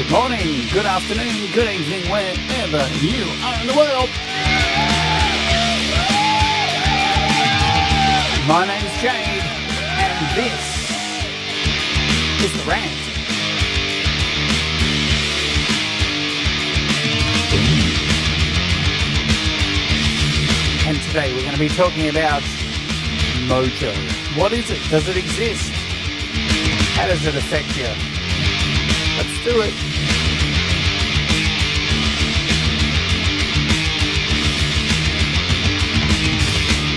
Good morning, good afternoon, good evening, wherever you are in the world. My name's Jade, and this is the Rant. And today we're going to be talking about Mojo. What is it? Does it exist? How does it affect you? Let's do it.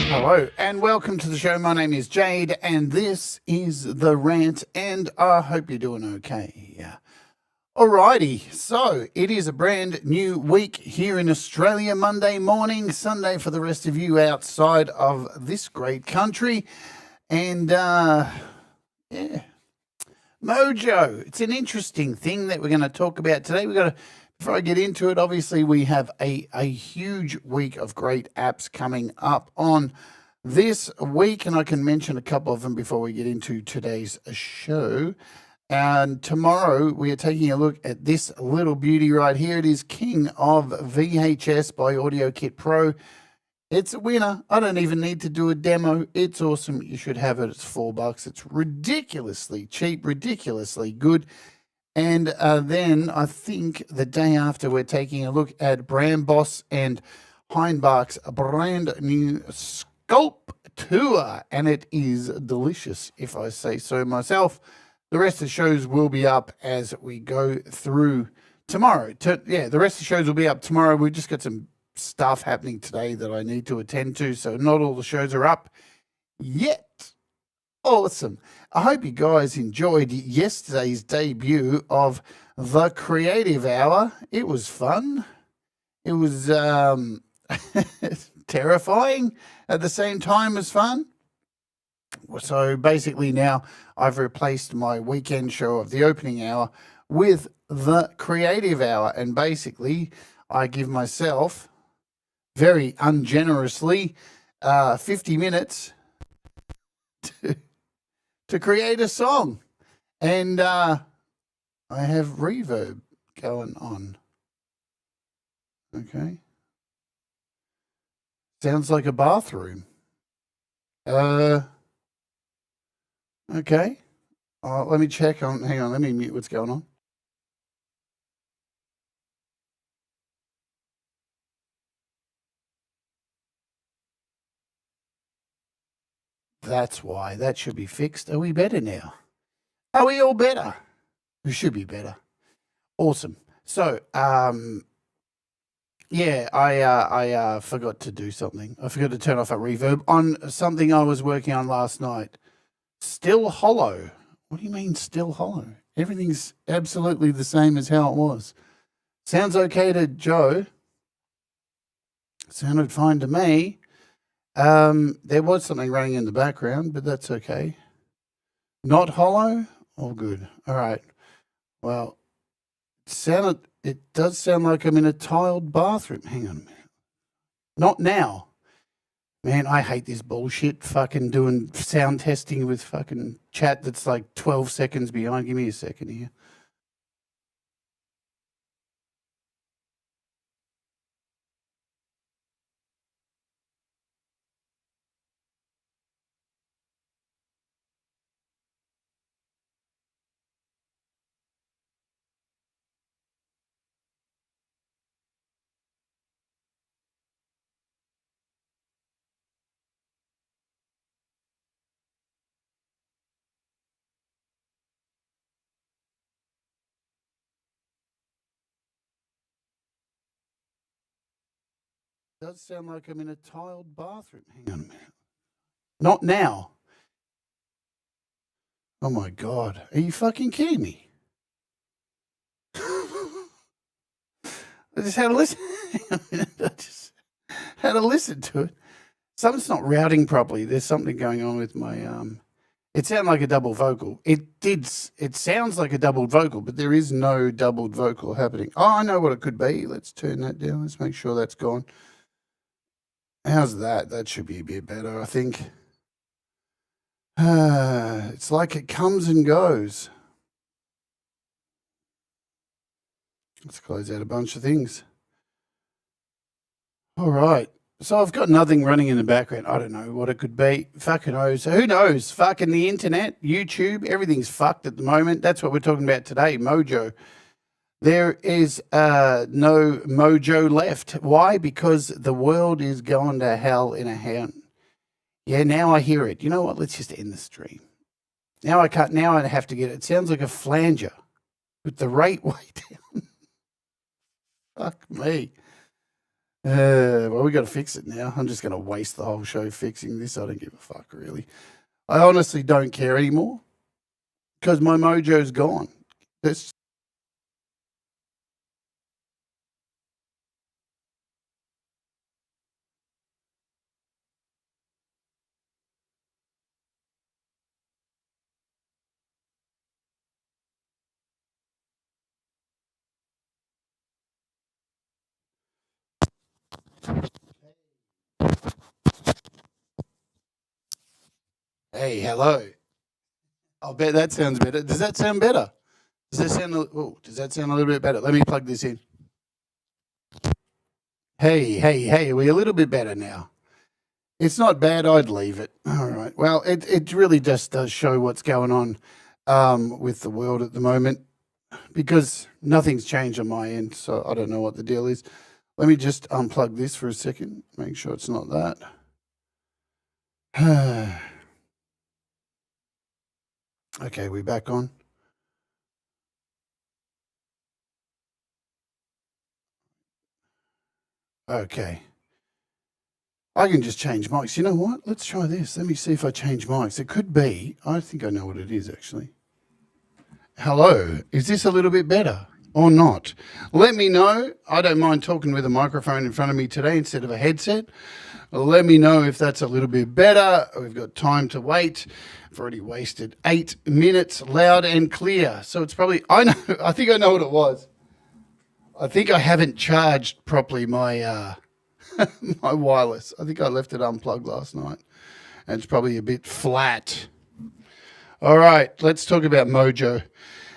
Hello and welcome to the show. My name is Jade and this is the Rant, and I hope you're doing okay. Alrighty, so it is a brand new week here in Australia. Monday morning, Sunday for the rest of you outside of this great country. And Mojo, it's an interesting thing that we're going to talk about today. Before I get into it, obviously we have a huge week of great apps coming up on this week, and I can mention a couple of them before we get into today's show. And tomorrow we are taking a look at this little beauty right here. It is King of VHS by Audio Kit Pro. It's a winner. I don't even need to do a demo. It's awesome. You should have it. It's $4. It's ridiculously cheap, ridiculously good. And then I think the day after we're taking a look at Bramboss and Heinbach's brand new Sculpture, and it is delicious, if I say so myself. The rest of the shows will be up as we go through tomorrow. The rest of the shows will be up tomorrow. We've just got some stuff happening today that I need to attend to, so not all the shows are up yet. Awesome. I hope you guys enjoyed yesterday's debut of the Creative Hour. It was fun. It was terrifying at the same time as fun. So basically now I've replaced my weekend show of the opening hour with the Creative Hour, and basically I give myself very ungenerously 50 minutes to create a song, and I have reverb going on. Okay, sounds like a bathroom. Okay. Let me check on. Hang on. Let me mute what's going on. That's why. That should be fixed. Are we better now? Are we all better? We should be better. Awesome. So, yeah, I forgot to do something. I forgot to turn off a reverb on something I was working on last night. Still hollow. What do you mean still hollow? Everything's absolutely the same as how it was. Sounds okay to Joe. Sounded fine to me. There was something running in the background, but that's okay. Not hollow? All good. All right. Well, it does sound like I'm in a tiled bathroom. Hang on a minute. Not now. Man, I hate this bullshit fucking doing sound testing with fucking chat that's like 12 seconds behind. Give me a second here. It does sound like I'm in a tiled bathroom. Hang on a minute. Not now. Oh my God. Are you fucking kidding me? I just had to listen. I just had to listen to it. Something's not routing properly. There's something going on with my it sounded like a double vocal. It sounds like a doubled vocal, but there is no doubled vocal happening. Oh, I know what it could be. Let's turn that down. Let's make sure that's gone. How's that? That should be a bit better, I think. It's like it comes and goes. Let's close out a bunch of things. All right. So I've got nothing running in the background. I don't know what it could be. Fucking knows. Who knows? Fucking the internet, YouTube, everything's fucked at the moment. That's what we're talking about today, Mojo. There is no Mojo left. Why? Because the world is going to hell in a hand. Yeah, now I hear it. You know what? Let's just end the stream. Now I can't. Now I have to get it. It sounds like a flanger with the rate way down. Fuck me. Well, we got to fix it now. I'm just going to waste the whole show fixing this. I don't give a fuck, really. I honestly don't care anymore because my Mojo's gone. That's hey, hello. I'll bet that sounds better. Does that sound better? Does that sound a little bit better? Let me plug this in. Hey, are we a little bit better now? It's not bad. I'd leave it. All right. Well, it really just does show what's going on with the world at the moment because nothing's changed on my end. So I don't know what the deal is. Let me just unplug this for a second. Make sure it's not that. Okay, we back on. Okay. I can just change mics. You know what? Let's try this. Let me see if I change mics. It could be. I think I know what it is, actually. Hello. Is this a little bit better or not? Let me know. I don't mind talking with a microphone in front of me today instead of a headset. Let me know if that's a little bit better. We've got time to wait. I've already wasted 8 minutes, loud and clear. So it's probably, I think I know what it was. I think I haven't charged properly my my wireless. I think I left it unplugged last night. And it's probably a bit flat. All right, let's talk about Mojo.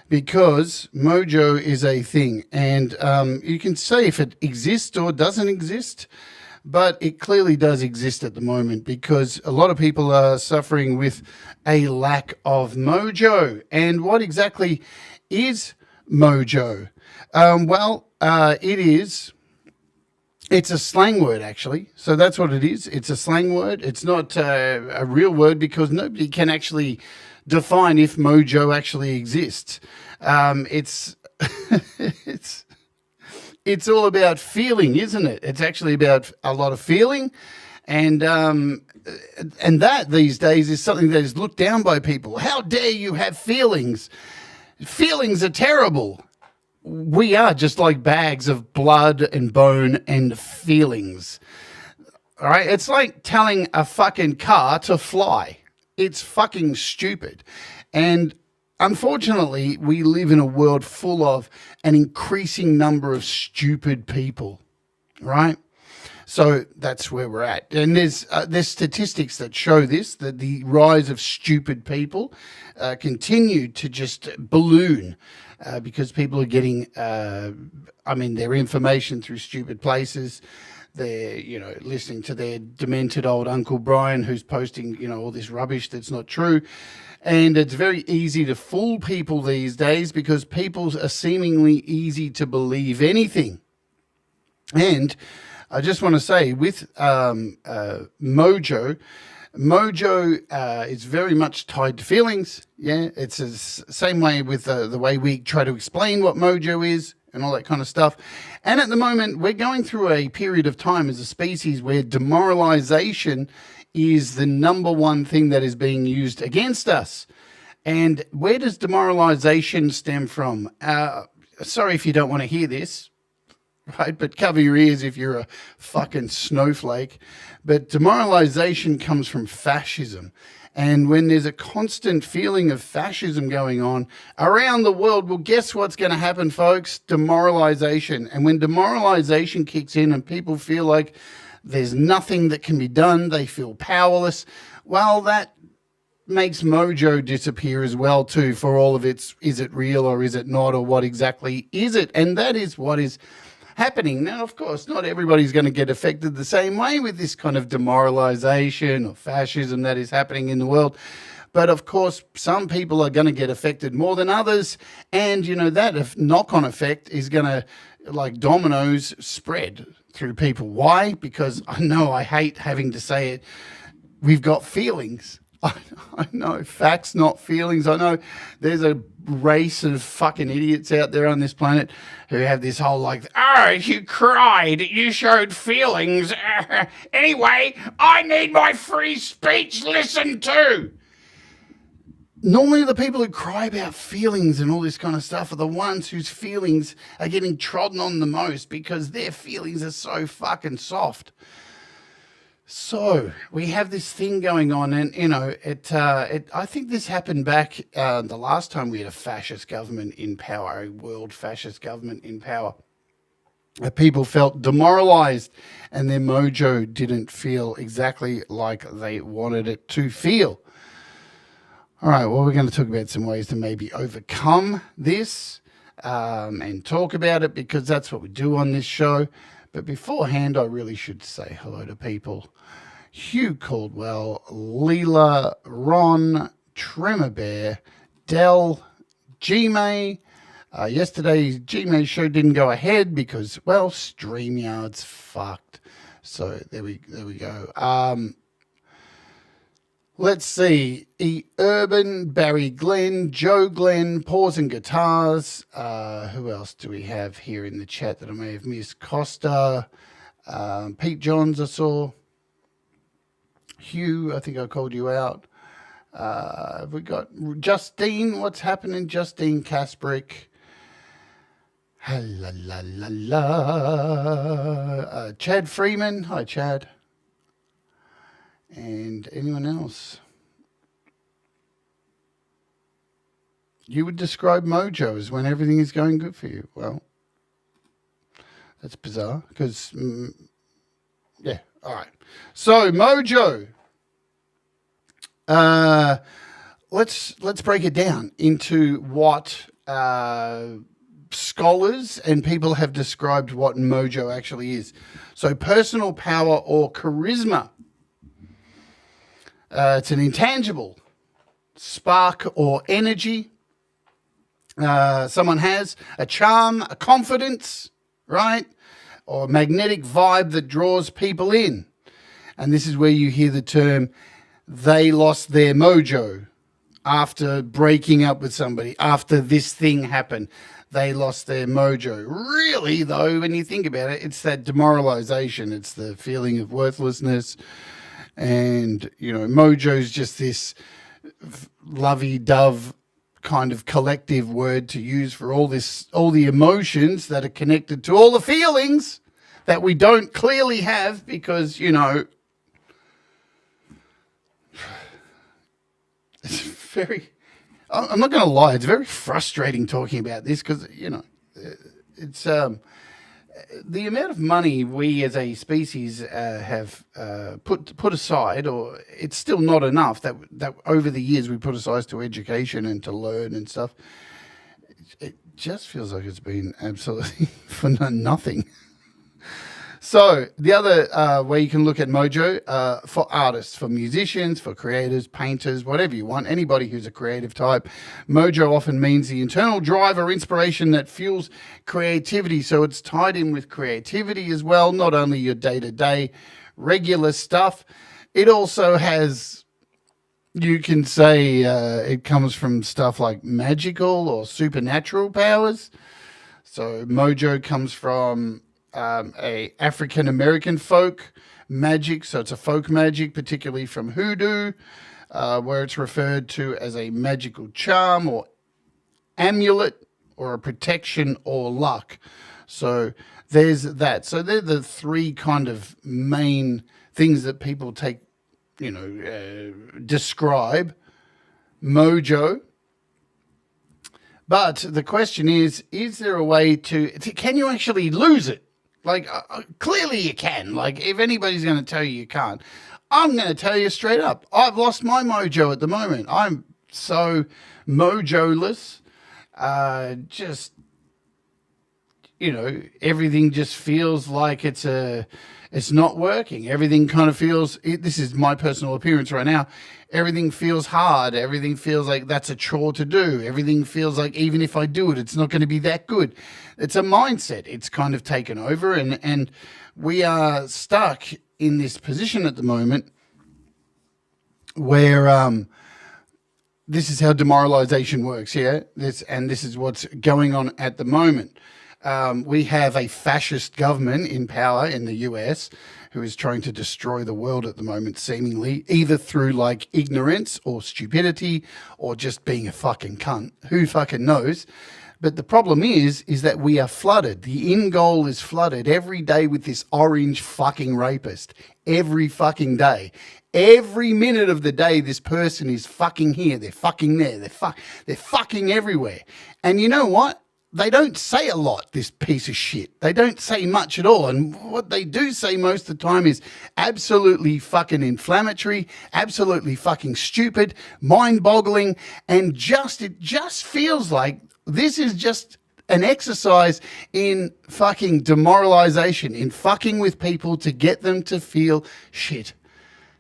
Because Mojo is a thing. And you can say if it exists or doesn't exist. But it clearly does exist at the moment because a lot of people are suffering with a lack of mojo. And what exactly is mojo? It's a slang word, actually. So that's what it is. It's a slang word. It's not a real word because nobody can actually define if mojo actually exists. It's it's all about feeling, isn't it? It's actually about a lot of feeling. And that these days is something that is looked down by people. How dare you have feelings? Feelings are terrible. We are just like bags of blood and bone and feelings. All right? It's like telling a fucking car to fly. It's fucking stupid. And unfortunately, we live in a world full of an increasing number of stupid people, right? So that's where we're at. And there's statistics that show this, that the rise of stupid people continue to just balloon because people are getting, their information through stupid places. They're, listening to their demented old Uncle Brian who's posting, all this rubbish that's not true. And it's very easy to fool people these days because people are seemingly easy to believe anything. And I just want to say with Mojo is very much tied to feelings. Yeah, it's the same way with the way we try to explain what Mojo is and all that kind of stuff. And at the moment, we're going through a period of time as a species where demoralization is the number one thing that is being used against us. And where does demoralization stem from? Sorry if you don't want to hear this, right? But cover your ears if you're a fucking snowflake. But demoralization comes from fascism. And when there's a constant feeling of fascism going on around the world, well, guess what's going to happen, folks? Demoralization. And when demoralization kicks in and people feel like there's nothing that can be done, they feel powerless, well, that makes Mojo disappear as well too, for all of its is it real or is it not, or what exactly is it? And that is what is happening. Now, of course, not everybody's going to get affected the same way with this kind of demoralization or fascism that is happening in the world. But of course, some people are going to get affected more than others. And, you know, that knock-on effect is going to, like dominoes, spread through people. Why? Because I know I hate having to say it. We've got feelings. I know, facts, not feelings. I know there's a race of fucking idiots out there on this planet who have this whole like, oh, you cried, you showed feelings. Anyway, I need my free speech listened to. Normally the people who cry about feelings and all this kind of stuff are the ones whose feelings are getting trodden on the most because their feelings are so fucking soft. So we have this thing going on, and you know, I think this happened back the last time we had a fascist government in power, a world fascist government in power. People felt demoralized, and their mojo didn't feel exactly like they wanted it to feel. All right, well, we're going to talk about some ways to maybe overcome this and talk about it, because that's what we do on this show. But beforehand, I really should say hello to people. Hugh Caldwell, Leela, Ron, Tremor Bear, Dell, Gmay. Yesterday's Gmay show didn't go ahead because, well, StreamYard's fucked. So there we go. Let's see. E. Urban, Barry Glenn, Joe Glenn, Paws and Guitars. Who else do we have here in the chat that I may have missed? Costa, Pete Johns I saw. Hugh, I think I called you out. We got Justine. What's happening? Justine Kasprick. La la la la. Chad Freeman. Hi, Chad. And anyone else? You would describe Mojo as when everything is going good for you. Well, that's bizarre because, yeah, all right. So Mojo, let's break it down into what scholars and people have described what Mojo actually is. So personal power or charisma. It's an intangible spark or energy. Someone has a charm, a confidence, right? Or a magnetic vibe that draws people in. And this is where you hear the term, they lost their mojo after breaking up with somebody, after this thing happened. They lost their mojo. Really, though, when you think about it, it's that demoralization. It's the feeling of worthlessness. And, you know, mojo's just this lovey-dove kind of collective word to use for all the emotions that are connected to all the feelings that we don't clearly have because, you know, it's very, I'm not going to lie, it's very frustrating talking about this because, you know, it's the amount of money we as a species have put aside, or it's still not enough that over the years we put aside to education and to learn and stuff. It just feels like it's been absolutely for nothing. So the other way you can look at Mojo, for artists, for musicians, for creators, painters, whatever you want, anybody who's a creative type, Mojo often means the internal drive or inspiration that fuels creativity. So it's tied in with creativity as well, not only your day-to-day regular stuff. It also has, you can say it comes from stuff like magical or supernatural powers. So Mojo comes from a African-American folk magic. So it's a folk magic, particularly from hoodoo, where it's referred to as a magical charm or amulet or a protection or luck. So there's that. So they're the three kind of main things that people take, you know, describe Mojo. But the question is there a way can you actually lose it? Like, clearly you can. Like, if anybody's going to tell you you can't, I'm going to tell you straight up, I've lost my mojo at the moment. I'm so mojoless. Just, everything just feels like it's not working. Everything kind of feels, this is my personal appearance right now. Everything feels hard. Everything feels like that's a chore to do. Everything feels like even if I do it, it's not going to be that good. It's a mindset. It's kind of taken over, and we are stuck in this position at the moment where this is how demoralization works. Yeah, this is what's going on at the moment. We have a fascist government in power in the US who is trying to destroy the world at the moment, seemingly, either through like ignorance or stupidity or just being a fucking cunt. Who fucking knows? But the problem is that we are flooded. The in goal is flooded every day with this orange fucking rapist. Every fucking day. Every minute of the day, this person is fucking here. They're fucking there. They're fucking everywhere. And you know what? They don't say a lot, this piece of shit. They don't say much at all. And what they do say most of the time is absolutely fucking inflammatory, absolutely fucking stupid, mind-boggling, and it just feels like this is just an exercise in fucking demoralization, in fucking with people to get them to feel shit.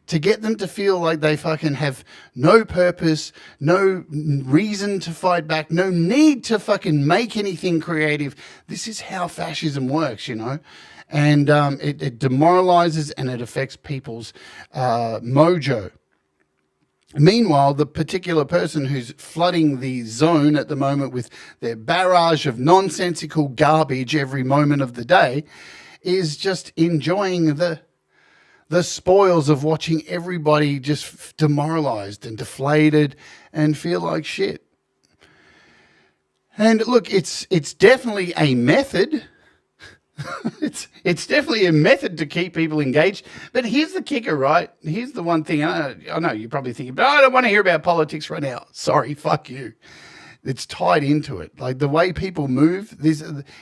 To get them to feel like they fucking have no purpose, no reason to fight back, no need to fucking make anything creative. This is how fascism works, and it demoralizes and it affects people's mojo. Meanwhile, the particular person who's flooding the zone at the moment with their barrage of nonsensical garbage every moment of the day is just enjoying the spoils of watching everybody just demoralized and deflated and feel like shit. And look, it's definitely a method. it's definitely a method to keep people engaged. But here's the kicker, right? Here's the one thing. I know you're probably thinking, but I don't want to hear about politics right now. Sorry, fuck you. It's tied into it. Like the way people move.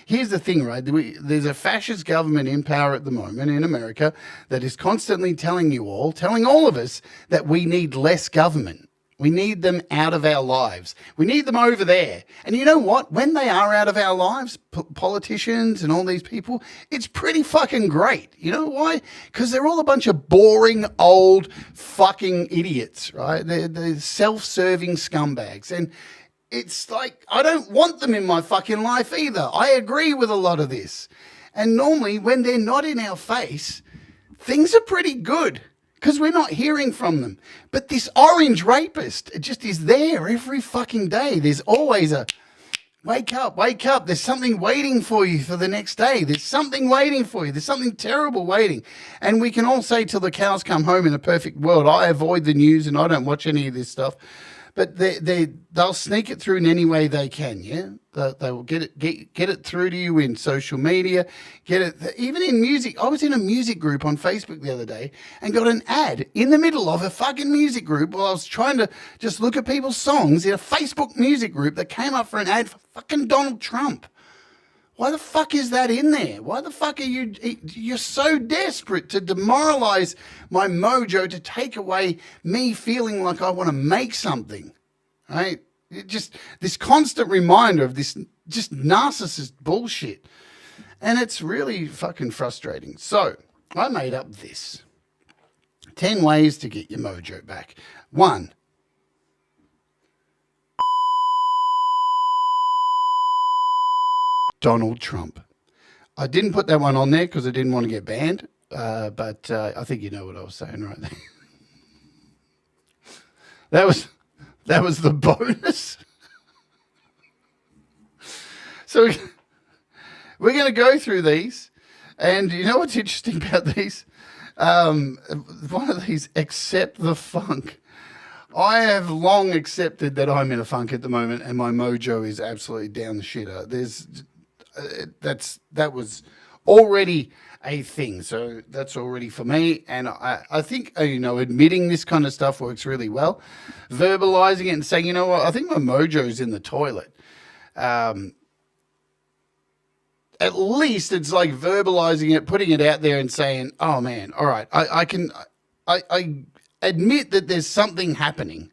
Here's the thing, right? There's a fascist government in power at the moment in America that is constantly telling all of us that we need less government. We need them out of our lives. We need them over there. And you know what? When they are out of our lives, politicians and all these people, it's pretty fucking great. You know why? Because they're all a bunch of boring, old fucking idiots, right? They're self-serving scumbags. And it's like, I don't want them in my fucking life either. I agree with a lot of this. And normally when they're not in our face, things are pretty good because we're not hearing from them. But this orange rapist, it just is there every fucking day. There's always a wake up. There's something waiting for you for the next day. There's something waiting for you. There's something terrible waiting. And we can all say till the cows come home in a perfect world, I avoid the news and I don't watch any of this stuff. But they'll sneak it through in any way they can, yeah? They will get it through to you in social media, get it even in music. I was in a music group on Facebook the other day and got an ad in the middle of a fucking music group while I was trying to just look at people's songs in a Facebook music group that came up for an ad for fucking Donald Trump. Why the fuck is that in there? Why the fuck are you're so desperate to demoralize my mojo, to take away me feeling like I want to make something, right? Just this constant reminder of this just narcissist bullshit. And it's really fucking frustrating. So I made up this. 10 ways to get your mojo back. 1, Donald Trump. I didn't put that one on there because I didn't want to get banned, but I think you know what I was saying right there. That was the bonus. So we're going to go through these, and you know what's interesting about these? One of these, accept the funk. I have long accepted that I'm in a funk at the moment, and my mojo is absolutely down the shitter. That was already a thing, so that's already for me. And I think admitting this kind of stuff works really well. Verbalizing it and saying, you know what, I think my mojo's in the toilet. At least it's like verbalizing it, putting it out there, and saying, oh man, all right, I can. I admit that there's something happening.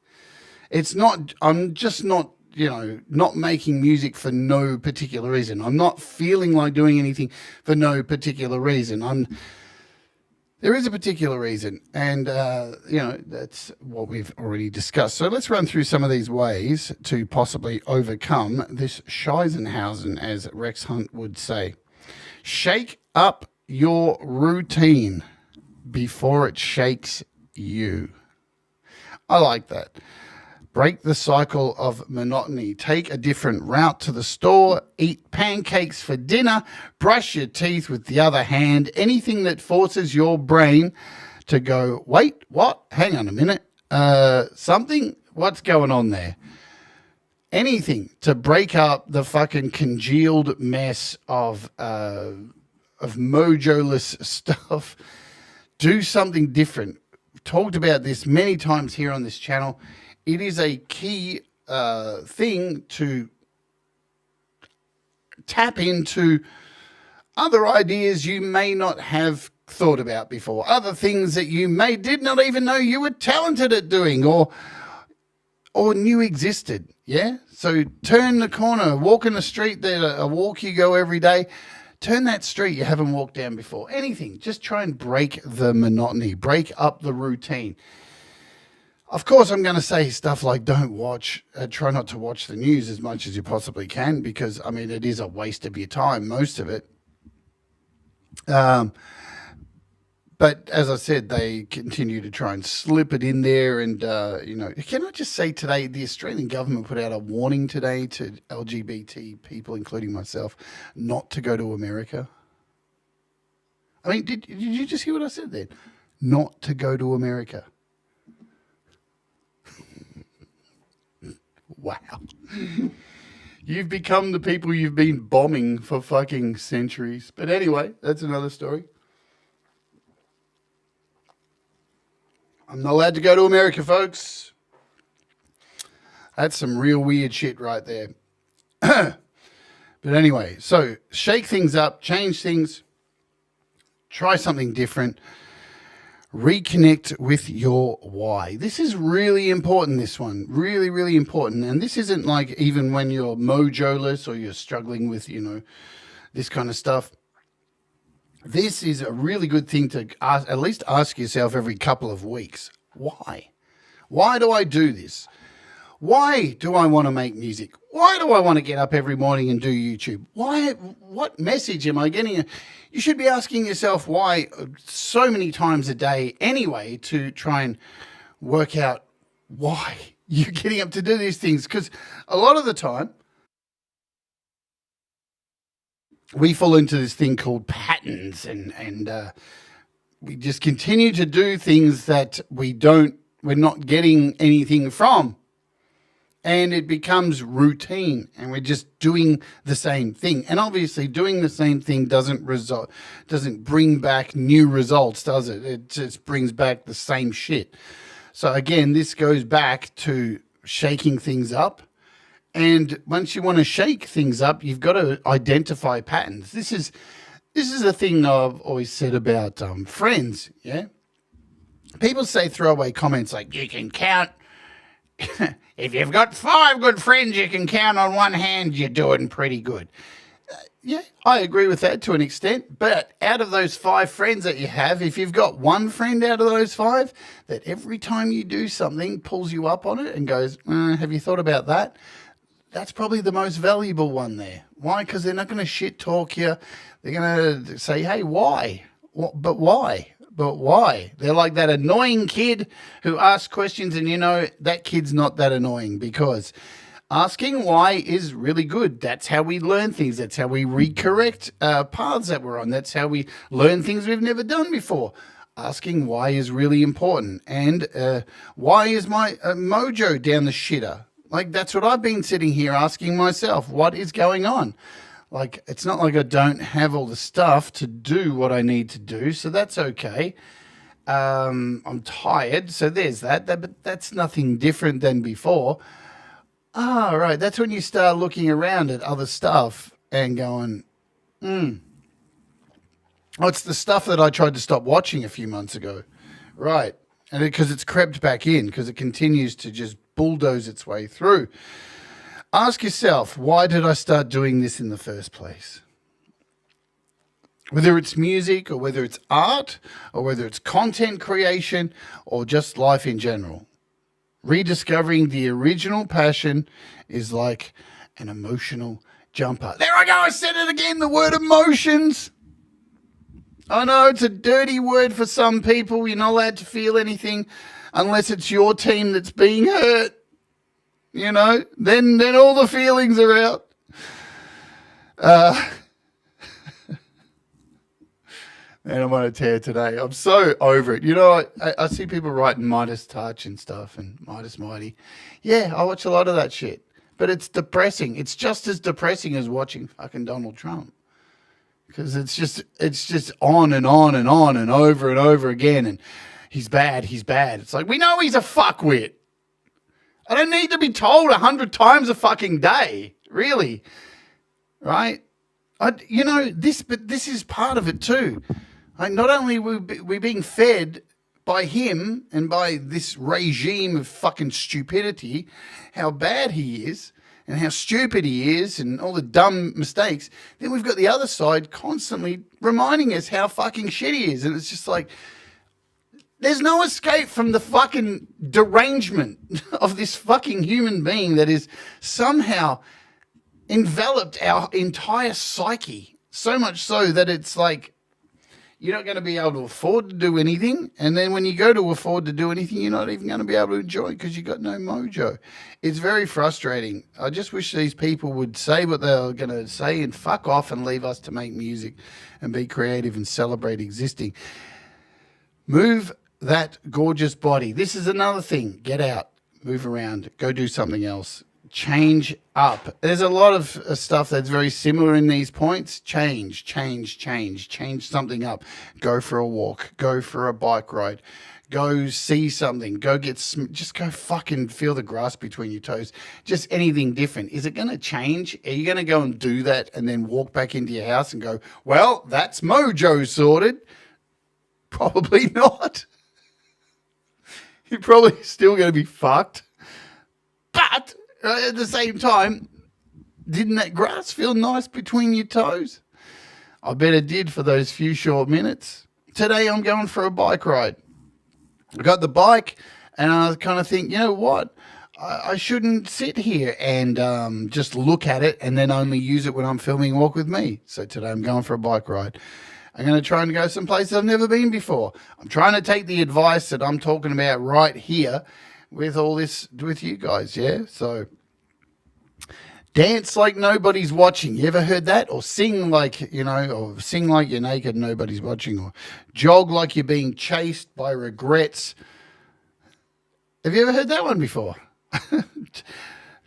It's not, I'm just not, not making music for no particular reason. I'm not feeling like doing anything for no particular reason. There is a particular reason, and, that's what we've already discussed. So let's run through some of these ways to possibly overcome this Scheisenhausen, as Rex Hunt would say. Shake up your routine before it shakes you. I like that. Break the cycle of monotony. Take a different route to the store. Eat pancakes for dinner. Brush your teeth with the other hand. Anything that forces your brain to go, wait, what? Hang on a minute. Something? What's going on there? Anything to break up the fucking congealed mess of Mojo-less stuff. Do something different. We've talked about this many times here on this channel. It is a key thing to tap into other ideas you may not have thought about before, other things that you did not even know you were talented at doing or knew existed. Yeah. So turn the corner, walk in the street that a walk you go every day. Turn that street you haven't walked down before. Anything. Just try and break the monotony, break up the routine. Of course, I'm going to say stuff like try not to watch the news as much as you possibly can, because, it is a waste of your time, most of it. But as I said, they continue to try and slip it in there. And, can I just say today, the Australian government put out a warning today to LGBT people, including myself, not to go to America. Did you just hear what I said then? Not to go to America. Wow. You've become the people you've been bombing for fucking centuries. But anyway, that's another story. I'm not allowed to go to America, folks. That's some real weird shit right there. But anyway, so shake things up, change things, try something different. Reconnect with your why. This is really important, this one. Really, really important. And this isn't like even when you're Mojo-less or you're struggling with, this kind of stuff. This is a really good thing to at least ask yourself every couple of weeks. Why? Why do I do this? Why do I want to make music? Why do I want to get up every morning and do YouTube? Why? What message am I getting? You should be asking yourself why so many times a day anyway, to try and work out why you're getting up to do these things. Because a lot of the time, we fall into this thing called patterns, and we just continue to do things that we're not getting anything from. And it becomes routine, and we're just doing the same thing. And obviously doing the same thing doesn't bring back new results, does it? It just brings back the same shit. So again, this goes back to shaking things up. And once you want to shake things up, you've got to identify patterns. This is a thing I've always said about friends, yeah? People say throwaway comments like, you can count. If you've got 5 good friends you can count on one hand, you're doing pretty good. Yeah, I agree with that to an extent. But out of those 5 friends that you have, if you've got one friend out of those 5 that every time you do something pulls you up on it and goes, have you thought about that? That's probably the most valuable one there. Why? Because they're not going to shit talk you. They're going to say, hey, why? But why? But why? They're like that annoying kid who asks questions, and that kid's not that annoying, because asking why is really good. That's how we learn things. That's how we recorrect paths that we're on. That's how we learn things we've never done before. Asking why is really important. And why is my Mojo down the shitter? Like, that's what I've been sitting here asking myself. What is going on? Like, it's not like I don't have all the stuff to do what I need to do, so that's okay. I'm tired, so there's that. But that's nothing different than before. Right, that's when you start looking around at other stuff and going, Oh, it's the stuff that I tried to stop watching a few months ago. Right, And because it's crept back in, because it continues to just bulldoze its way through. Ask yourself, why did I start doing this in the first place? Whether it's music or whether it's art or whether it's content creation or just life in general. Rediscovering the original passion is like an emotional jumper. There I go, I said it again, the word emotions. I know it's a dirty word for some people. You're not allowed to feel anything unless it's your team that's being hurt. You know, then all the feelings are out. Man, I'm on a tear today. I'm so over it. You know, I see people writing Midas Touch and stuff and Midas Mighty. Yeah, I watch a lot of that shit. But it's depressing. It's just as depressing as watching fucking Donald Trump. Because it's just on and on and on and over again. And he's bad, he's bad. It's like, we know he's a fuckwit. I don't need to be told 100 times a fucking day. Really. Right? But this is part of it too. Not only are we being fed by him and by this regime of fucking stupidity, how bad he is and how stupid he is and all the dumb mistakes, then we've got the other side constantly reminding us how fucking shit he is. And it's just like, there's no escape from the fucking derangement of this fucking human being that is somehow enveloped our entire psyche. So much so that it's like, you're not going to be able to afford to do anything. And then when you go to afford to do anything, you're not even going to be able to enjoy it because you've got no mojo. It's very frustrating. I just wish these people would say what they're going to say and fuck off and leave us to make music and be creative and celebrate existing. Move that gorgeous body. This is another thing. Get out, move around, go do something else. Change up. There's a lot of stuff that's very similar in these points. Change something up. Go for a walk, go for a bike ride, go see something, just go fucking feel the grass between your toes. Just anything different. Is it going to change? Are you going to go and do that and then walk back into your house and go, well, that's mojo sorted? Probably not. You're probably still going to be fucked. But at the same time, didn't that grass feel nice between your toes? I bet it did for those few short minutes. Today I'm going for a bike ride. I got the bike and I kind of think, you know what? I shouldn't sit here and just look at it and then only use it when I'm filming Walk With Me. So today I'm going for a bike ride. I'm going to try and go someplace I've never been before. I'm trying to take the advice that I'm talking about right here with all this, with you guys, yeah? So, dance like nobody's watching. You ever heard that? Or sing like, or sing like you're naked and nobody's watching. Or jog like you're being chased by regrets. Have you ever heard that one before?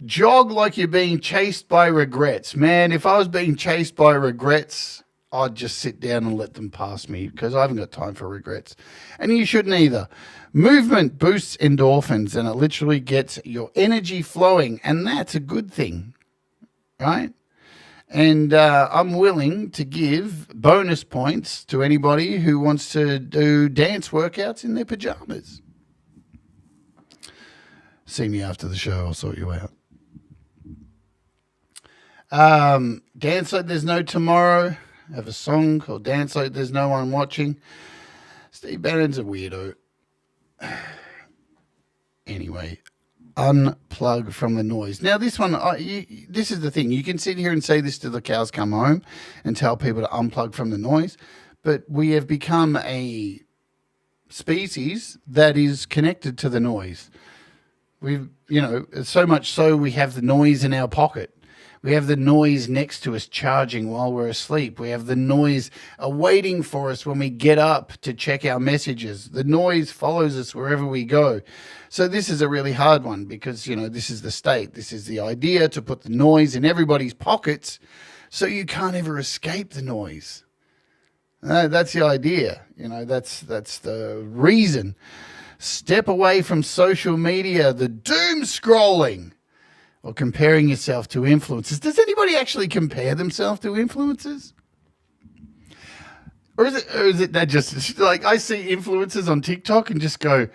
Jog like you're being chased by regrets. Man, if I was being chased by regrets, I'd just sit down and let them pass me because I haven't got time for regrets. And you shouldn't either. Movement boosts endorphins and it literally gets your energy flowing. And that's a good thing, right? And I'm willing to give bonus points to anybody who wants to do dance workouts in their pajamas. See me after the show. I'll sort you out. Dance like there's no tomorrow. I have a song called Dance Like There's No One Watching. Steve Bannon's a weirdo. Anyway, unplug from the noise. Now, this one, this is the thing. You can sit here and say this till the cows come home and tell people to unplug from the noise, but we have become a species that is connected to the noise. We've, so much so we have the noise in our pocket. We have the noise next to us charging while we're asleep. We have the noise awaiting for us when we get up to check our messages. The noise follows us wherever we go. So this is a really hard one because, this is the state. This is the idea to put the noise in everybody's pockets so you can't ever escape the noise. That's the idea. That's the reason. Step away from social media, the doom scrolling. Or comparing yourself to influencers. Does anybody actually compare themselves to influencers? Or is it that just like I see influencers on TikTok and just go,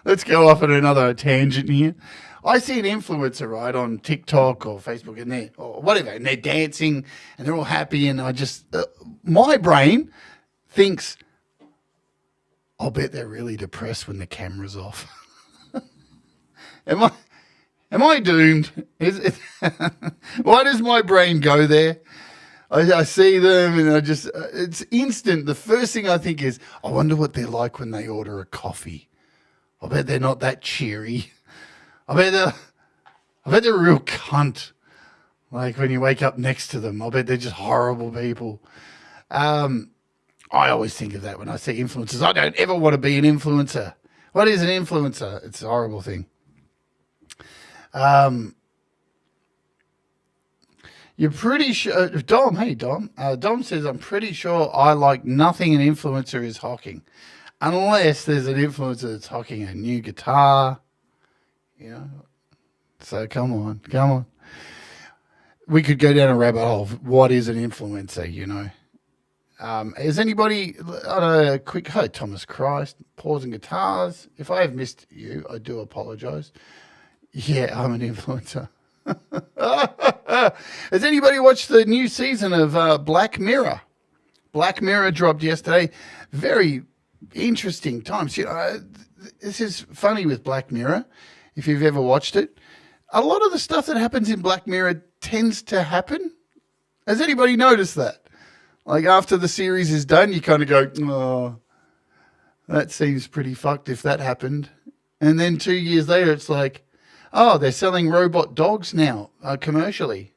let's go off on another tangent here. I see an influencer, right, on TikTok or Facebook or whatever, and they're dancing and they're all happy, and I just my brain thinks, I'll bet they're really depressed when the camera's off. Am I doomed? Why does my brain go there? I see them and it's instant. The first thing I think is, I wonder what they're like when they order a coffee. I bet they're not that cheery. I bet they're a real cunt. Like when you wake up next to them, I bet they're just horrible people. I always think of that when I see influencers. I don't ever want to be an influencer. What is an influencer? It's a horrible thing. You're pretty sure, Dom, hey Dom. Dom says, I'm pretty sure I like nothing an influencer is hawking. Unless there's an influencer that's hawking a new guitar. You know, so come on. We could go down a rabbit hole of what is an influencer, you know. Is anybody, a quick, hey, Thomas Christ, pausing guitars. If I have missed you, I do apologize. Yeah, I'm an influencer. Has anybody watched the new season of Black Mirror? Black Mirror dropped yesterday. Very interesting times. You know, this is funny with Black Mirror. If you've ever watched it, a lot of the stuff that happens in Black Mirror tends to happen. Has anybody noticed that? Like after the series is done, you kind of go, oh, that seems pretty fucked if that happened. And then 2 years later, it's like, oh, they're selling robot dogs now commercially.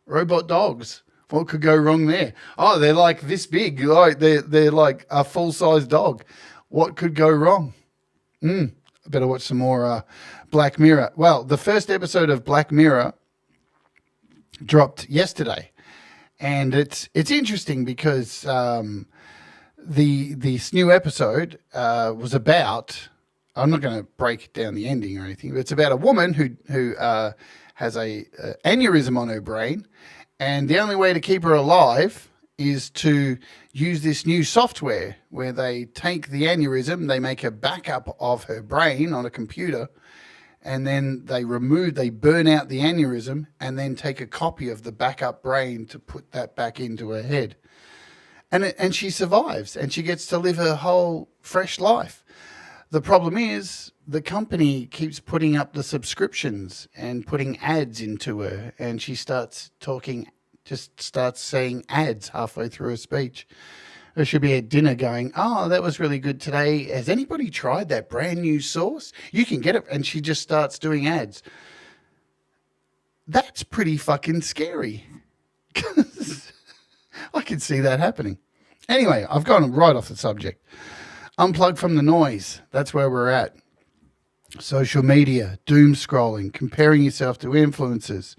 Robot dogs. What could go wrong there? Oh, they're like this big. Like they're like a full-size dog. What could go wrong? I better watch some more Black Mirror. Well, the first episode of Black Mirror dropped yesterday. And it's interesting because this new episode was about, I'm not going to break down the ending or anything, but it's about a woman who has a aneurysm on her brain, and the only way to keep her alive is to use this new software where they take the aneurysm, they make a backup of her brain on a computer, and then they burn out the aneurysm and then take a copy of the backup brain to put that back into her head. And she survives, and she gets to live her whole fresh life. The problem is the company keeps putting up the subscriptions and putting ads into her, and she starts saying ads halfway through her speech. Or she'll be at dinner going, oh, that was really good today. Has anybody tried that brand new sauce? You can get it. And she just starts doing ads. That's pretty fucking scary. I can see that happening. Anyway, I've gone right off the subject. Unplug from the noise. That's where we're at. Social media, doom scrolling, comparing yourself to influencers.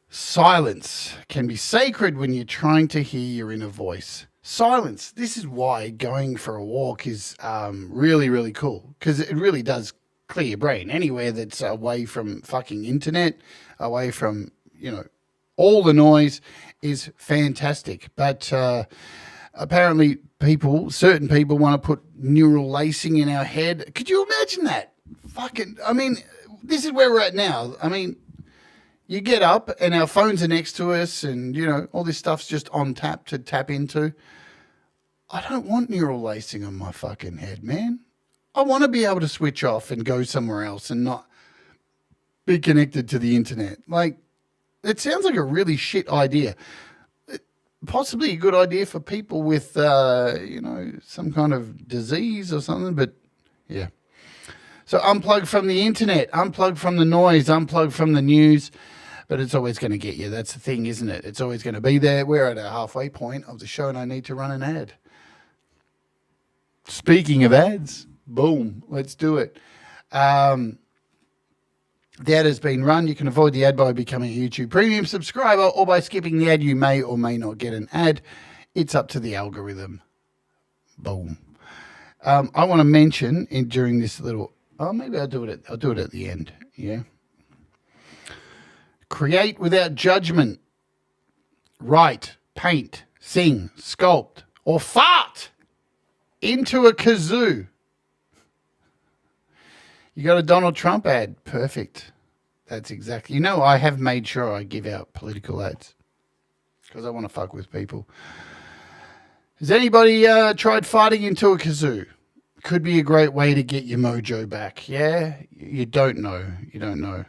Silence can be sacred when you're trying to hear your inner voice. Silence. This is why going for a walk is really, really cool, because it really does clear your brain. Anywhere that's away from fucking internet, away from, all the noise is fantastic. But apparently certain people want to put neural lacing in our head. Could you imagine that? This is where we're at now. You get up and our phones are next to us and, all this stuff's just on tap to tap into. I don't want neural lacing on my fucking head, man. I want to be able to switch off and go somewhere else and not be connected to the internet. Like, it sounds like a really shit idea. Possibly a good idea for people with, some kind of disease or something, but yeah. So unplug from the internet, unplug from the noise, unplug from the news. But it's always going to get you. That's the thing, isn't it? It's always going to be there. We're at a halfway point of the show and I need to run an ad. Speaking of ads, boom, let's do it. The ad has been run. You can avoid the ad by becoming a YouTube Premium subscriber or by skipping the ad. You may or may not get an ad. It's up to the algorithm. Boom. I want to mention during this little... Oh, maybe I'll do it at the end. Yeah. Create without judgment. Write, paint, sing, sculpt, or fart into a kazoo. You got a Donald Trump ad. Perfect. That's exactly. I have made sure I give out political ads because I want to fuck with people. Has anybody tried fighting into a kazoo? Could be a great way to get your mojo back. Yeah? You don't know. You don't know.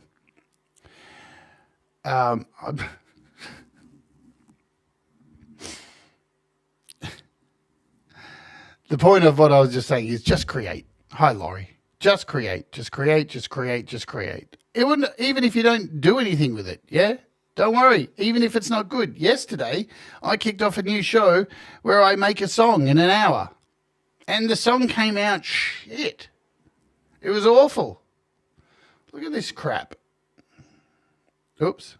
The point of what I was just saying is just create. Hi, Laurie. Just create. Just create. Just create. Just create. It wouldn't, even if you don't do anything with it, yeah? Don't worry. Even if it's not good. Yesterday, I kicked off a new show where I make a song in an hour. And the song came out shit. It was awful. Look at this crap. Oops.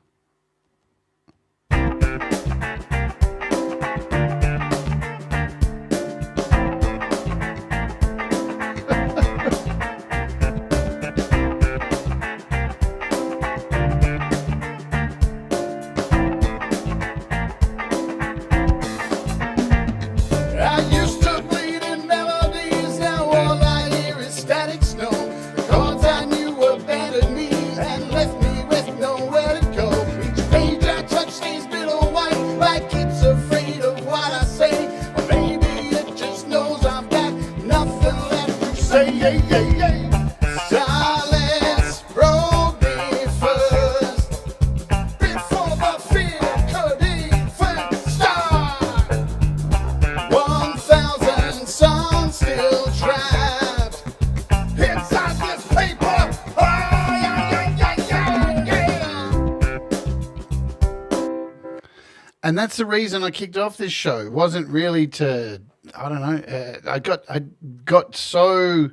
And that's the reason I kicked off this show. It wasn't really to, I don't know, I got so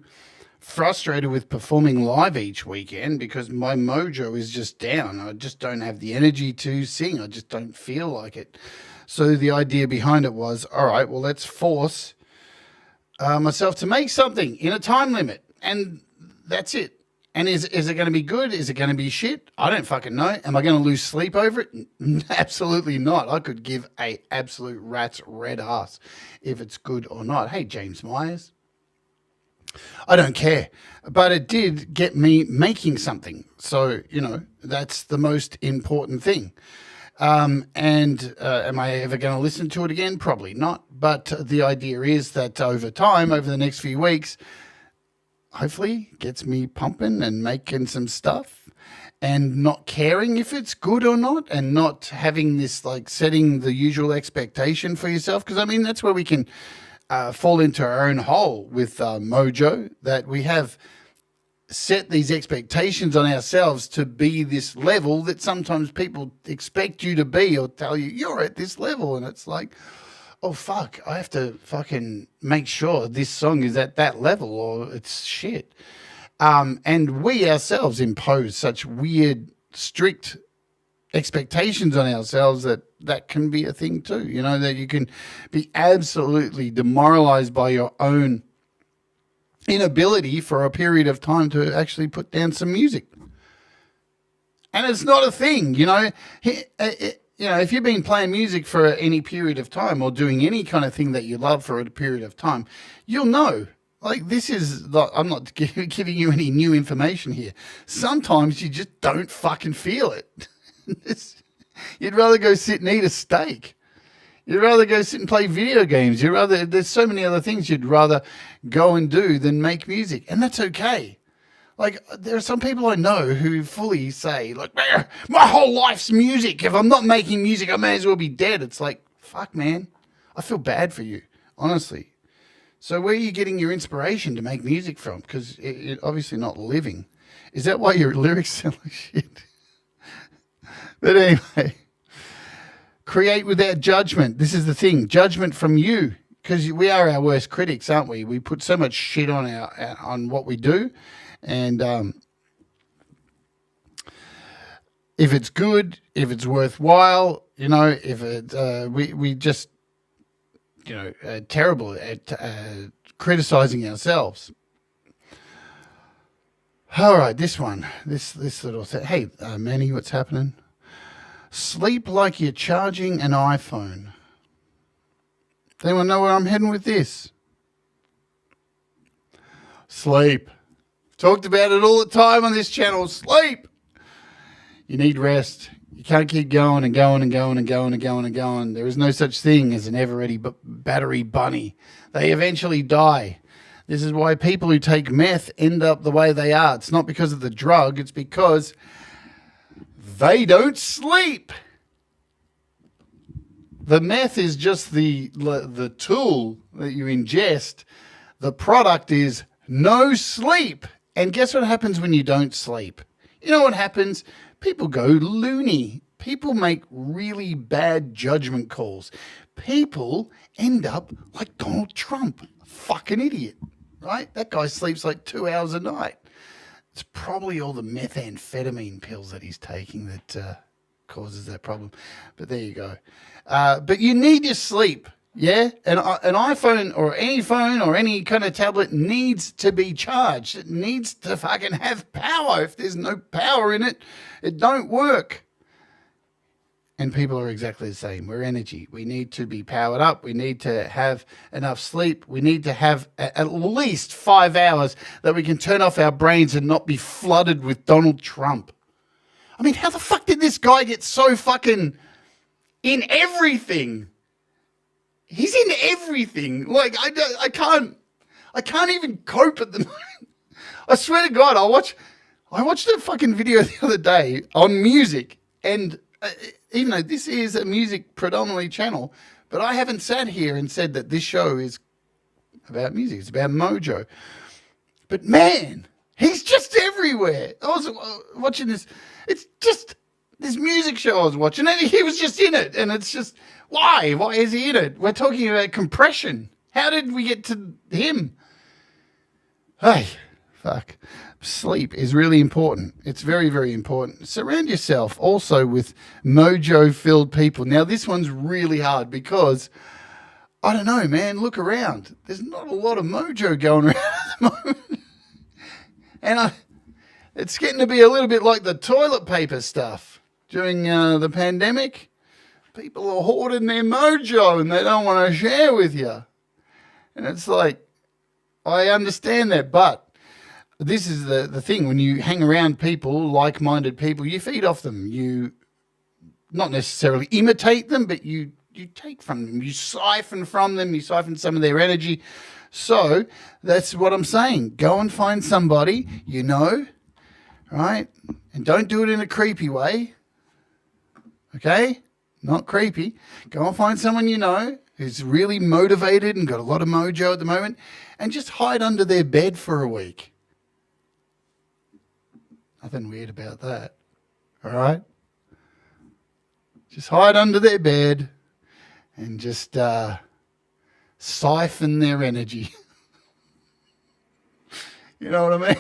frustrated with performing live each weekend because my mojo is just down. I just don't have the energy to sing. I just don't feel like it. So the idea behind it was, all right, well, let's force myself to make something in a time limit. And that's it. And is it going to be good? Is it going to be shit? I don't fucking know. Am I going to lose sleep over it? Absolutely not. I could give a absolute rat's red ass if it's good or not. Hey, James Myers. I don't care. But it did get me making something. So, that's the most important thing. Am I ever going to listen to it again? Probably not. But the idea is that over time, over the next few weeks, hopefully gets me pumping and making some stuff and not caring if it's good or not and not having this like setting the usual expectation for yourself. Because, that's where we can fall into our own hole with Mojo, that we have set these expectations on ourselves to be this level that sometimes people expect you to be or tell you you're at this level. And it's like, oh, fuck, I have to fucking make sure this song is at that level or it's shit. And we ourselves impose such weird, strict expectations on ourselves that can be a thing too, that you can be absolutely demoralized by your own inability for a period of time to actually put down some music. And it's not a thing, if you've been playing music for any period of time or doing any kind of thing that you love for a period of time, you'll know. Like, this is, I'm not giving you any new information here. Sometimes you just don't fucking feel it. You'd rather go sit and eat a steak. You'd rather go sit and play video games. There's so many other things you'd rather go and do than make music. And that's okay. Like, there are some people I know who fully say, like, my whole life's music. If I'm not making music, I may as well be dead. It's like, fuck, man. I feel bad for you, honestly. So where are you getting your inspiration to make music from? Because you're obviously not living. Is that why your lyrics sound like shit? But anyway, create without judgment. This is the thing. Judgment from you. Because we are our worst critics, aren't we? We put so much shit on on what we do. And if it's good, if it's worthwhile, if it, we just, terrible at criticizing ourselves. All right, this one, this little thing. Hey, Manny, what's happening? Sleep like you're charging an iPhone. Does anyone know where I'm heading with this? Sleep. Talked about it all the time on this channel. Sleep. You need rest. You can't keep going and going and going and going and going and going. There is no such thing as an ever-ready battery bunny. They eventually die. This is why people who take meth end up the way they are. It's not because of the drug. It's because they don't sleep. The meth is just the tool that you ingest. The product is no sleep. And guess what happens when you don't sleep? You know what happens? People go loony. People make really bad judgment calls. People end up like Donald Trump. Fucking idiot, right? That guy sleeps like 2 hours a night. It's probably all the methamphetamine pills that he's taking that causes that problem. But there you go. But you need your sleep, yeah? An iPhone or any kind of tablet needs to be charged. It needs to fucking have power. If there's no power in it, it don't work. And people are exactly the same. We're energy. We need to be powered up. We need to have enough sleep. We need to have at least 5 hours that we can turn off our brains and not be flooded with Donald Trump. I mean, how the fuck did this guy get so fucking in everything? He's in everything. Like, I can't even cope at the moment. I swear to God, I watched a fucking video the other day on music, and even though this is a music predominantly channel, but I haven't sat here and said that this show is about music. It's about Mojo. But man, he's just everywhere. I was watching this. It's just this music show I was watching, and he was just in it. And it's just, why? Why is he in it? We're talking about compression. How did we get to him? Hey, fuck. Sleep is really important. It's very, very important. Surround yourself also with mojo-filled people. Now, this one's really hard because, I don't know, man, look around. There's not a lot of mojo going around at the moment. And it's getting to be a little bit like the toilet paper stuff during the pandemic. People are hoarding their mojo and they don't want to share with you. And it's like, I understand that, but this is the thing. When you hang around people, like-minded people, you feed off them. You not necessarily imitate them, but you take from them. You siphon from them. You siphon some of their energy. So that's what I'm saying. Go and find somebody you know, right? And don't do it in a creepy way. Okay? Not creepy. Go and find someone you know who's really motivated and got a lot of mojo at the moment, and just hide under their bed for a week. Nothing weird about that. All right? Just hide under their bed and just siphon their energy. You know what I mean?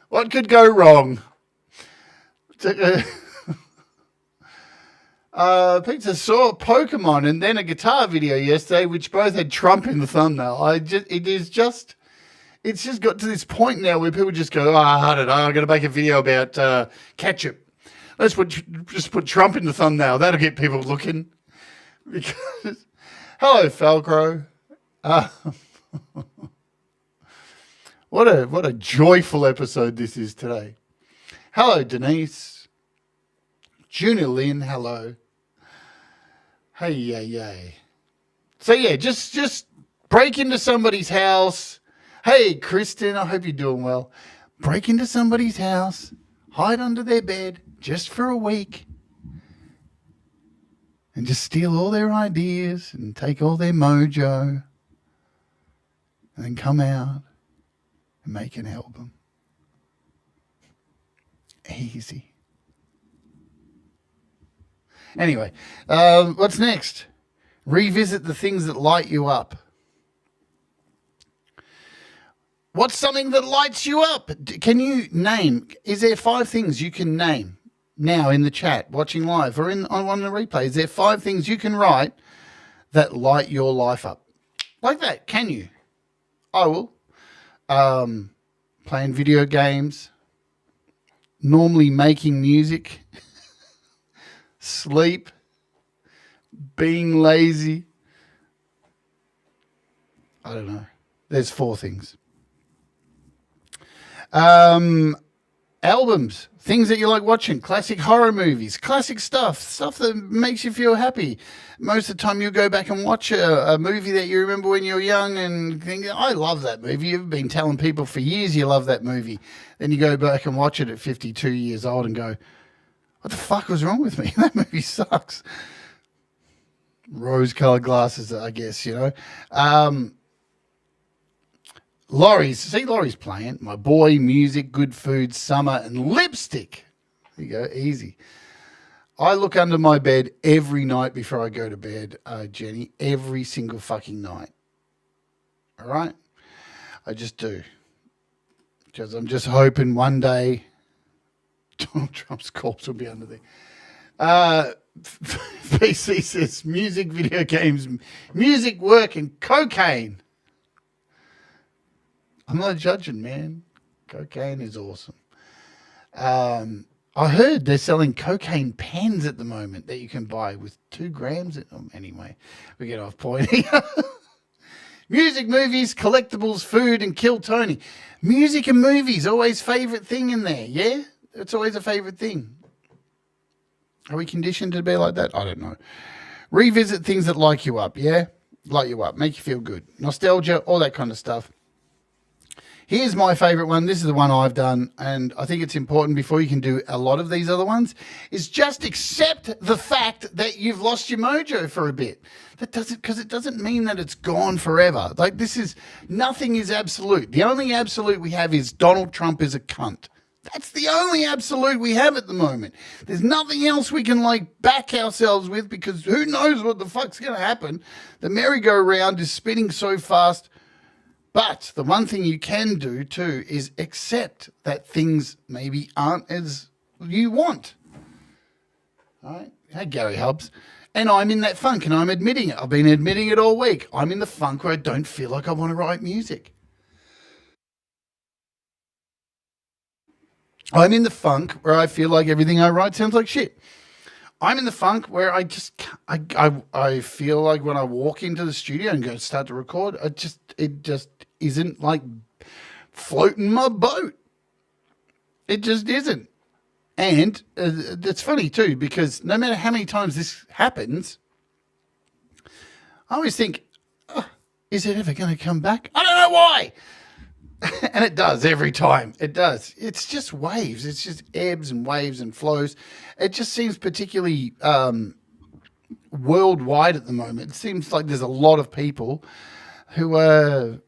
What could go wrong? Pizza saw Pokemon and then a guitar video yesterday, which both had Trump in the thumbnail. It's just got to this point now where people just go, I don't know, I'm going to make a video about ketchup. Let's just put Trump in the thumbnail. That'll get people looking. Because, hello, Falcro. What a joyful episode this is today. Hello, Denise. Junior Lynn, hello. Hey, yay. So, yeah, just break into somebody's house. Hey, Kristen, I hope you're doing well. Break into somebody's house, hide under their bed just for a week, and just steal all their ideas and take all their mojo, and then come out and make an album. Easy. Anyway, what's next? Revisit the things that light you up. What's something that lights you up? Can you name? Is there 5 things you can name now in the chat, watching live, or on the replay? Is there 5 things you can write that light your life up? Like that, can you? I will. Playing video games. Normally making music. Sleep. Being lazy. I don't know. There's 4 things. Albums, things that you like watching, classic horror movies, classic stuff that makes you feel happy. Most of the time, you go back and watch a movie that you remember when you were young and think, I love that movie. You've been telling people for years you love that movie. Then you go back and watch it at 52 years old and go, what the fuck was wrong with me? That movie sucks. Rose-colored glasses, I guess, Laurie's playing. My boy, music, good food, summer, and lipstick. There you go, easy. I look under my bed every night before I go to bed, Jenny, every single fucking night. All right? I just do. Because I'm just hoping one day Donald Trump's corpse will be under there. PC says music, video games, music, work, and cocaine. I'm not judging, man. Cocaine is awesome. I heard they're selling cocaine pens at the moment that you can buy with 2 grams in them. Anyway, we get off point here. Music, movies, collectibles, food, and Kill Tony. Music and movies, always favourite thing in there, yeah? It's always a favourite thing. Are we conditioned to be like that? I don't know. Revisit things that light you up, yeah? Light you up, make you feel good. Nostalgia, all that kind of stuff. Here's my favourite one. This is the one I've done, and I think it's important before you can do a lot of these other ones, is just accept the fact that you've lost your mojo for a bit. Because it doesn't mean that it's gone forever. Like, nothing is absolute. The only absolute we have is Donald Trump is a cunt. That's the only absolute we have at the moment. There's nothing else we can, back ourselves with, because who knows what the fuck's going to happen. The merry-go-round is spinning so fast. But the one thing you can do too is accept that things maybe aren't as you want. All right? Hey, Gary Hubbs. And I'm in that funk and I'm admitting it. I've been admitting it all week. I'm in the funk where I don't feel like I want to write music. I'm in the funk where I feel like everything I write sounds like shit. I'm in the funk where I feel like when I walk into the studio and go start to record, it just isn't like floating my boat. It just isn't. And it's funny too, because no matter how many times this happens, I always think, is it ever going to come back? I don't know why. And it does every time. It does. It's just waves. It's just ebbs and waves and flows. It just seems particularly worldwide at the moment. It seems like there's a lot of people who are,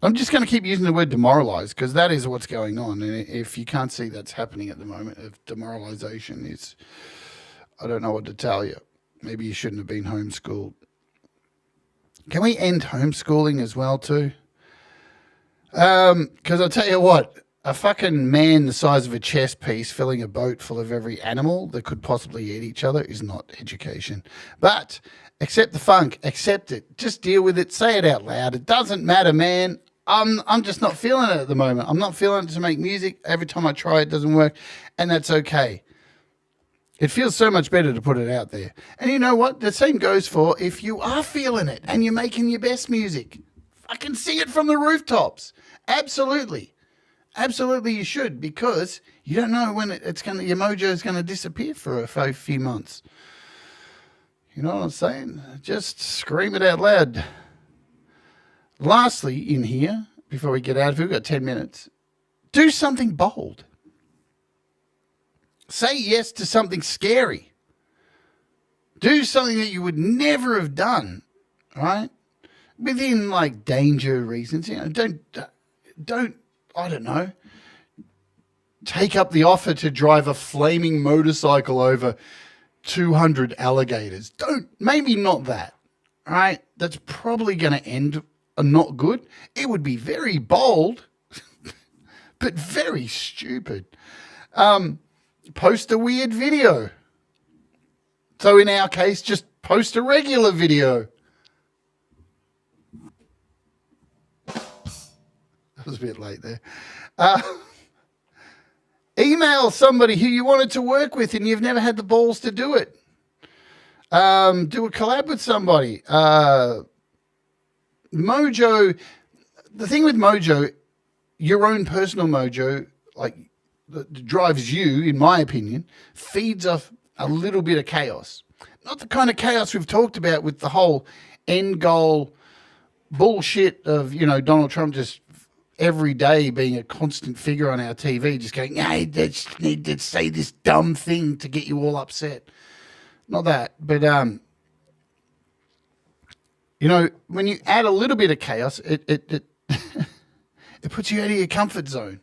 I'm just going to keep using the word demoralized, because that is what's going on. And if you can't see that's happening at the moment, of demoralization, I don't know what to tell you. Maybe you shouldn't have been homeschooled. Can we end homeschooling as well too? Because I'll tell you what, a fucking man the size of a chess piece filling a boat full of every animal that could possibly eat each other is not education. But accept the funk, accept it, just deal with it, say it out loud. It doesn't matter, man. I'm just not feeling it at the moment. I'm not feeling it to make music. Every time I try, it doesn't work, and that's okay. It feels so much better to put it out there. And you know what? The same goes for if you are feeling it and you're making your best music. Fucking sing it from the rooftops. Absolutely. Absolutely you should, because you don't know when your mojo is going to disappear for a few months. You know what I'm saying? Just scream it out loud. Lastly, in here, before we get out of here, we've got 10 minutes. Do something bold. Say yes to something scary. Do something that you would never have done, right? Within danger reasons. Don't, I don't know, take up the offer to drive a flaming motorcycle over 200 alligators. Maybe not that, right? That's probably going to end not good. It would be very bold, but very stupid. Post a weird video. So in our case, just post a regular video. That was a bit late there. Email somebody who you wanted to work with and you've never had the balls to do it. Do a collab with somebody. Mojo, the thing with Mojo, your own personal mojo, like that drives you, in my opinion, feeds off a little bit of chaos. Not the kind of chaos we've talked about with the whole end goal bullshit of, Donald Trump just every day being a constant figure on our TV, just going, hey, they just need to say this dumb thing to get you all upset. Not that, but, when you add a little bit of chaos, it it puts you out of your comfort zone.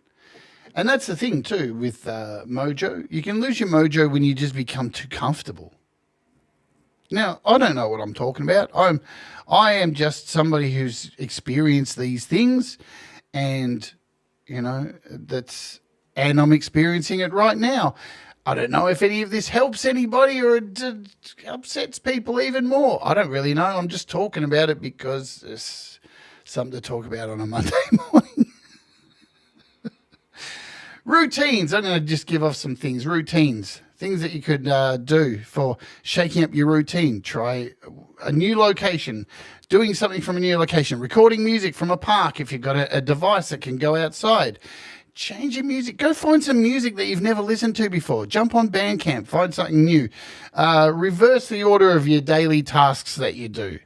And that's the thing too with mojo. You can lose your mojo when you just become too comfortable. Now, I don't know what I'm talking about. I am just somebody who's experienced these things, and and I'm experiencing it right now. I don't know if any of this helps anybody or it upsets people even more. I don't really know. I'm just talking about it because it's something to talk about on a Monday morning. Routines. I'm going to just give off some things. Routines. Things that you could do for shaking up your routine. Try a new location. Doing something from a new location. Recording music from a park if you've got a device that can go outside. Change your music. Go find some music that you've never listened to before. Jump on Bandcamp. Find something new. Reverse the order of your daily tasks that you do.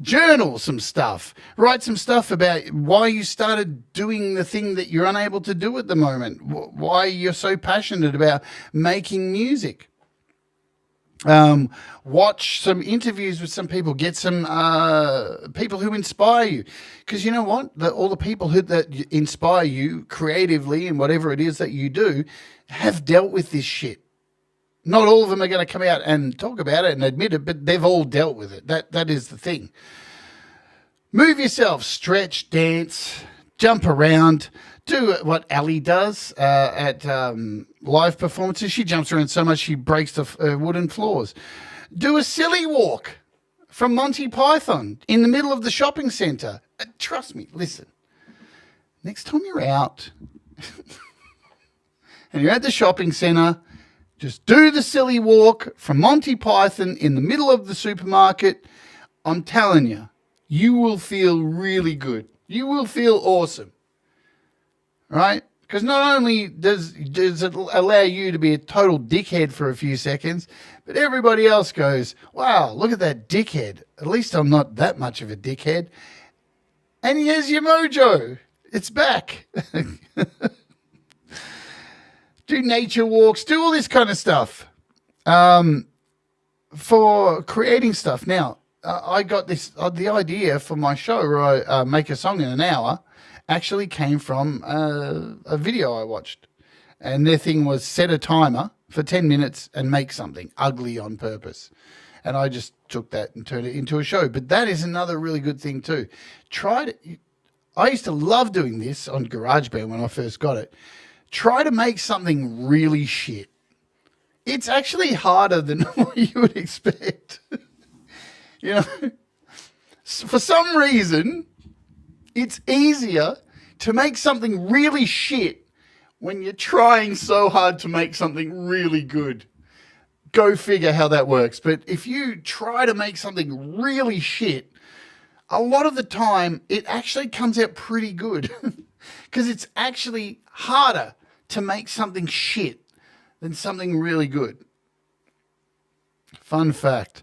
Journal some stuff. Write some stuff about why you started doing the thing that you're unable to do at the moment. Why you're so passionate about making music. Watch some interviews with some people. Get some people who inspire you. Because you know what? All the people that inspire you creatively and whatever it is that you do have dealt with this shit. Not all of them are going to come out and talk about it and admit it, but they've all dealt with it. That is the thing. Move yourself, stretch, dance, jump around. Do what Ali does at live performances. She jumps around so much she breaks the wooden floors. Do a silly walk from Monty Python in the middle of the shopping centre. Trust me, listen. Next time you're out and you're at the shopping centre, just do the silly walk from Monty Python in the middle of the supermarket. I'm telling you, you will feel really good. You will feel awesome. Right? Because not only does it allow you to be a total dickhead for a few seconds, but everybody else goes, wow, look at that dickhead. At least I'm not that much of a dickhead. And here's your mojo. It's back. Do nature walks, do all this kind of stuff for creating stuff. Now, I got this, the idea for my show where I make a song in an hour actually came from a video I watched. And their thing was set a timer for 10 minutes and make something ugly on purpose. And I just took that and turned it into a show. But that is another really good thing too. I used to love doing this on GarageBand when I first got it. Try to make something really shit. It's actually harder than what you would expect. For some reason, it's easier to make something really shit when you're trying so hard to make something really good. Go figure how that works. But if you try to make something really shit, a lot of the time it actually comes out pretty good. Because it's actually harder to make something shit than something really good. Fun fact.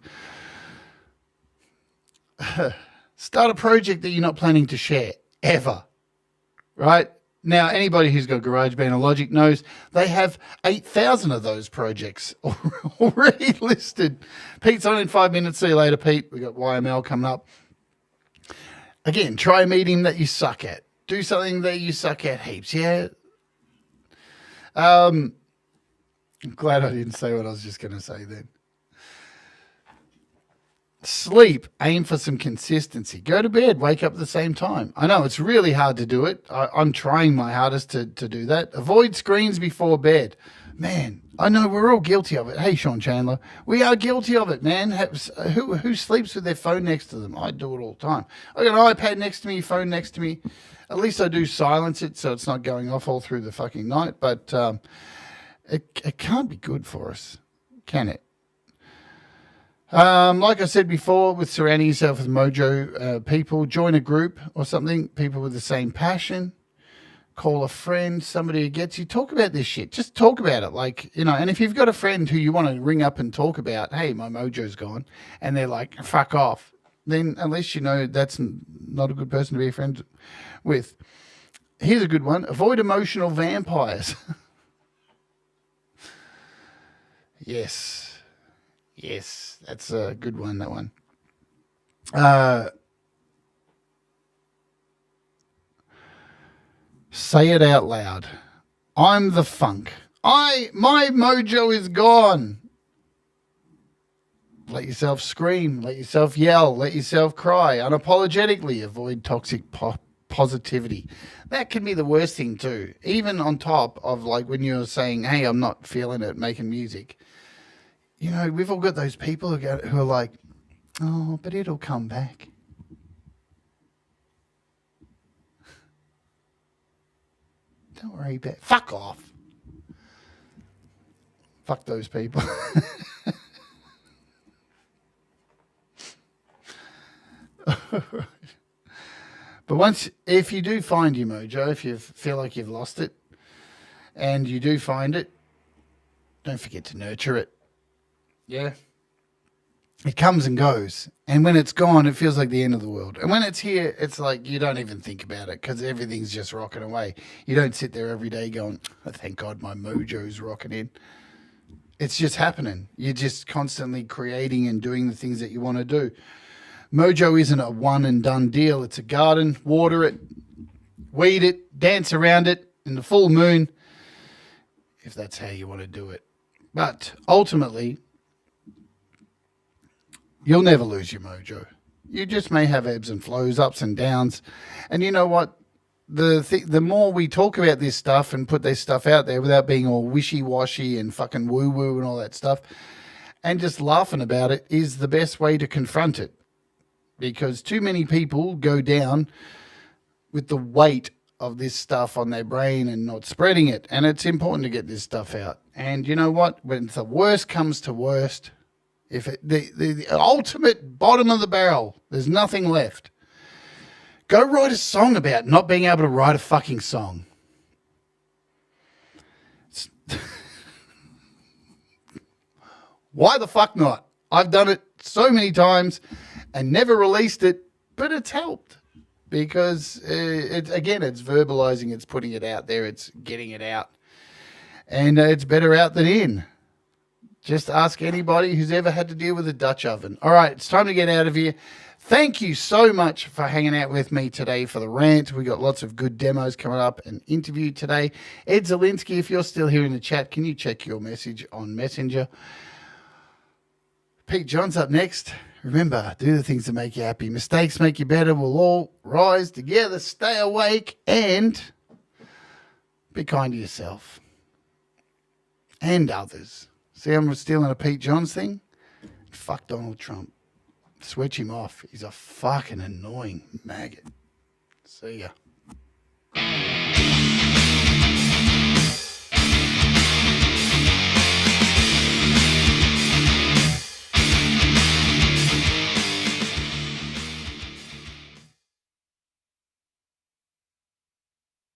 Start a project that you're not planning to share, ever. Right? Now, anybody who's got GarageBand or Logic knows they have 8,000 of those projects already listed. Pete's on in 5 minutes. See you later, Pete. We got YML coming up. Again, try a medium that you suck at. Do something that you suck at heaps. Yeah. I'm glad I didn't say what I was just going to say then. Sleep. Aim for some consistency. Go to bed. Wake up at the same time. I know it's really hard to do it. I'm trying my hardest to do that. Avoid screens before bed. Man, I know we're all guilty of it. Hey, Sean Chandler. We are guilty of it, man. Who sleeps with their phone next to them? I do it all the time. I got an iPad next to me, phone next to me. At least I do silence it so it's not going off all through the fucking night. But it can't be good for us, can it? Like I said before, with surrounding yourself with Mojo people, join a group or something, people with the same passion. Call a friend, somebody who gets you. Talk about this shit. Just talk about it. Like, you know, and if you've got a friend who you want to ring up and talk about, hey, my mojo's gone, and they're like, fuck off, then at least you know that's not a good person to be a friend with. Here's a good one. Avoid emotional vampires. Yes. Yes. That's a good one, that one. Say it out loud. I'm the funk. My mojo is gone. Let yourself scream. Let yourself yell. Let yourself cry. Unapologetically avoid toxic positivity. That can be the worst thing too. Even on top of like when you're saying, hey, I'm not feeling it making music. You know, we've all got those people who are like, oh, but it'll come back. Don't worry about it. Fuck off. Fuck those people. But if you do find your mojo, if you feel like you've lost it, and you do find it, don't forget to nurture it. Yeah. It comes and goes. And when it's gone, it feels like the end of the world. And when it's here, it's like you don't even think about it because everything's just rocking away. You don't sit there every day going, oh, thank God my mojo's rocking in. It's just happening. You're just constantly creating and doing the things that you want to do. Mojo isn't a one and done deal. It's a garden. Water it, weed it, dance around it in the full moon, if that's how you want to do it. But ultimately, you'll never lose your mojo. You just may have ebbs and flows, ups and downs. And you know what? The more we talk about this stuff and put this stuff out there without being all wishy-washy and fucking woo-woo and all that stuff, and just laughing about it is the best way to confront it. Because too many people go down with the weight of this stuff on their brain and not spreading it. And it's important to get this stuff out. And you know what? When the worst comes to worst, if the ultimate bottom of the barrel, there's nothing left, go write a song about not being able to write a fucking song. Why the fuck not? I've done it so many times and never released it, but it's helped because it's verbalizing, it's putting it out there, it's getting it out, and it's better out than in. Just ask anybody who's ever had to deal with a Dutch oven. All right, it's time to get out of here. Thank you so much for hanging out with me today for the rant. We got lots of good demos coming up and interview today. Ed Zielinski, if you're still here in the chat, can you check your message on Messenger? Pete John's up next. Remember, do the things that make you happy. Mistakes make you better. We'll all rise together, stay awake, and be kind to yourself and others. See, I'm stealing a Pete Johns thing? Fuck Donald Trump. Switch him off. He's a fucking annoying maggot. See ya.